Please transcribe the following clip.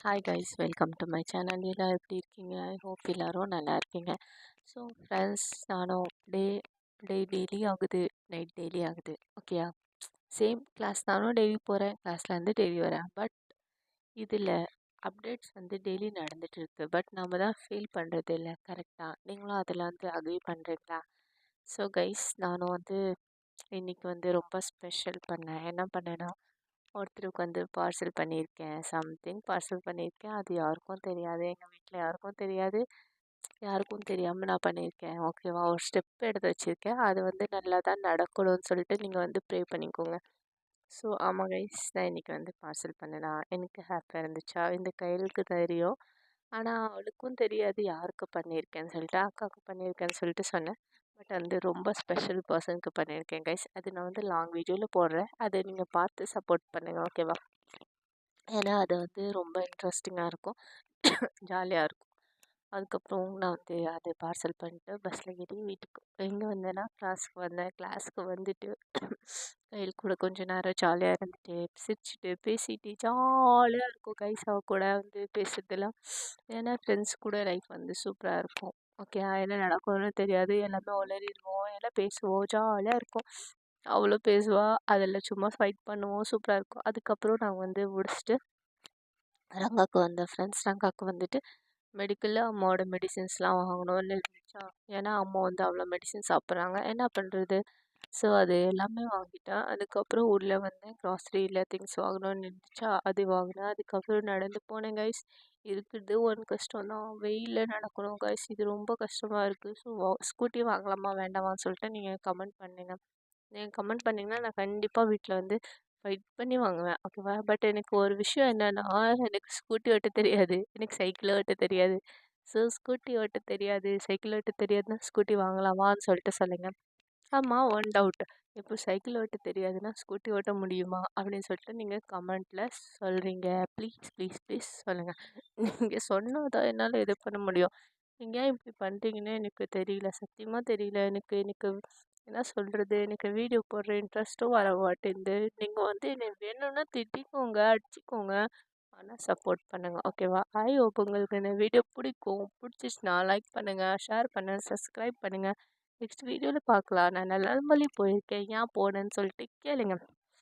Hi guys, welcome to my channel. எல்லாம் எப்படி இருக்கீங்க? ஐ ஹோப் எல்லாரும் நல்லா இருக்கீங்க. ஸோ ஃப்ரெண்ட்ஸ், நானும் டெய்லி ஆகுது, நைட் டெய்லி ஆகுது. ஓகேயா? சேம் கிளாஸ் நானும் டெய்லி போகிறேன், கிளாஸ்லேருந்து டெய்லி வரேன். பட் இதில் அப்டேட்ஸ் வந்து டெய்லி நடந்துட்டு இருக்கு. பட் நம்ம தான் ஃபீல் பண்ணுறது இல்லை கரெக்டாக. நீங்களும் அதில் வந்து அக்ரி பண்ணுறீங்களா? ஸோ கைஸ், நானும் வந்து இன்னைக்கு வந்து ரொம்ப ஸ்பெஷல் பண்ணேன். என்ன பண்ணேன்னா, ஒருத்தருக்கு வந்து பார்சல் பண்ணியிருக்கேன். சம்திங் பார்சல் பண்ணியிருக்கேன். அது யாருக்கும் தெரியாது. எங்கள் வீட்டில் யாருக்கும் தெரியாது. யாருக்கும் தெரியாமல் நான் பண்ணியிருக்கேன். ஓகேவா? ஒரு ஸ்டெப் எடுத்து வச்சுருக்கேன். அது வந்து நல்லா தான் நடக்கணும்னு சொல்லிட்டு நீங்கள் வந்து ப்ரே பண்ணிக்கோங்க. ஸோ ஆமாம் கைஸ், நான் இன்றைக்கி வந்து பார்சல் பண்ணலாம். எனக்கு ஹாப்பியாக இருந்துச்சா? இந்த கையலுக்கு தெரியும். ஆனால் அவளுக்கும் தெரியாது யாருக்கு பண்ணியிருக்கேன்னு சொல்லிட்டு. அக்காவுக்கு பண்ணியிருக்கேன்னு சொல்லிட்டு சொன்னேன். பட் வந்து ரொம்ப ஸ்பெஷல் பர்சனுக்கு பண்ணியிருக்கேன் கைஸ். அது நான் வந்து லாங் வீடியோவில் போடுறேன். அதை நீங்கள் பார்த்து சப்போர்ட் பண்ணுங்கள். ஓகேவா? ஏன்னா அது வந்து ரொம்ப இன்ட்ரெஸ்டிங்காக இருக்கும், ஜாலியாக இருக்கும். அதுக்கப்புறம் நான் வந்து அதை பார்சல் பண்ணிட்டு பஸ்ஸில் ஏறி வீட்டுக்கு எங்கே வந்தேன்னா கிளாஸுக்கு வந்தேன். கிளாஸுக்கு வந்துட்டு கையில் கூட கொஞ்சம் நேரம் ஜாலியாக இருந்துட்டு சிரிச்சுட்டு பேசிட்டு ஜாலியாக இருக்கும் கைஸ். அவ கூட வந்து பேசுறதுலாம். ஏன்னா ஃப்ரெண்ட்ஸ் கூட லைஃப் வந்து சூப்பராக இருக்கும். ஓகே, என்ன நடக்கும்னு தெரியாது. எல்லாமே உளறிடுவோம், எல்லாம் பேசுவோம், ஜாலியாக இருக்கும். அவளும் பேசுவா, அதில் சும்மா ஃபைட் பண்ணுவோம், சூப்பராக இருக்கும். அதுக்கப்புறம் நாங்கள் வந்து முடிச்சுட்டு ரங்காக்கு வந்தேன் ஃப்ரெண்ட்ஸ். ரங்காக்கு வந்துட்டு மெடிக்கலில் அம்மாவோட மெடிசின்ஸ்லாம் வாங்கணும்னு இருந்துச்சா. ஏன்னா அம்மா வந்து அவ்வளோ மெடிசின் சாப்பிட்றாங்க, என்ன பண்ணுறது. ஸோ அது எல்லாமே வாங்கிட்டேன். அதுக்கப்புறம் உள்ளே வந்தேன், க்ராசரியில் திங்ஸ் வாங்கணும்னு இருந்துச்சா, அது வாங்கினேன். அதுக்கப்புறம் நடந்து போனேன் கைஸ். இருக்கிறது ஒரு கஷ்டம் தான், வெயிலில் நடக்கணும் கைஸ். இது ரொம்ப கஷ்டமாக இருக்குது. ஸோ ஸ்கூட்டி வாங்கலாமா வேண்டாமான்னு சொல்லிட்டு நீங்கள் கமெண்ட் பண்ணுங்க. நீங்கள் கமெண்ட் பண்ணிங்கன்னா நான் கண்டிப்பாக வீட்டில் வந்து ஃபைட் பண்ணி வாங்குவேன். ஓகேவா? பட் எனக்கு ஒரு விஷயம் என்னென்னா, எனக்கு ஸ்கூட்டி ஓட்ட தெரியாது, எனக்கு சைக்கிள் ஓட்ட தெரியாது. ஸோ ஸ்கூட்டி ஓட்ட தெரியாது, சைக்கிள் ஓட்ட தெரியாதுன்னா ஸ்கூட்டி வாங்கலாமான்னு சொல்லிட்டு சொல்லுங்கள். ஆமாம், ஒன் டவுட். இப்போ சைக்கிள் ஓட்ட தெரியாதுன்னா ஸ்கூட்டி ஓட்ட முடியுமா அப்படின்னு சொல்லிட்டு நீங்கள் கமெண்ட்டில் சொல்கிறீங்க. ப்ளீஸ் ப்ளீஸ் ப்ளீஸ் சொல்லுங்கள். நீங்கள் சொன்னால் தான் என்னால் இது பண்ண முடியும். நீங்கள் ஏன் இப்படி பண்ணுறீங்கன்னு எனக்கு தெரியல, சத்தியமாக தெரியல. எனக்கு எனக்கு என்ன சொல்கிறது, எனக்கு வீடியோ போடுற இன்ட்ரெஸ்ட்டும் வர மாட்டேங்குது. நீங்கள் வந்து என்னை வேணும்னா திட்டிக்கோங்க, அடிச்சிக்கோங்க, ஆனால் சப்போர்ட் பண்ணுங்கள். ஓகேவா? ஐ ஹோப் உங்களுக்கு இந்த வீடியோ பிடிக்கும். பிடிச்சிச்சுன்னா லைக் பண்ணுங்கள், ஷேர் பண்ணுங்கள், சப்ஸ்கிரைப் பண்ணுங்கள். நெக்ஸ்ட் வீடியோவில் பார்க்கலாம். நான் நலமலி போயிருக்கேன், ஏன் போனேன்னு சொல்லிட்டு கேளுங்க.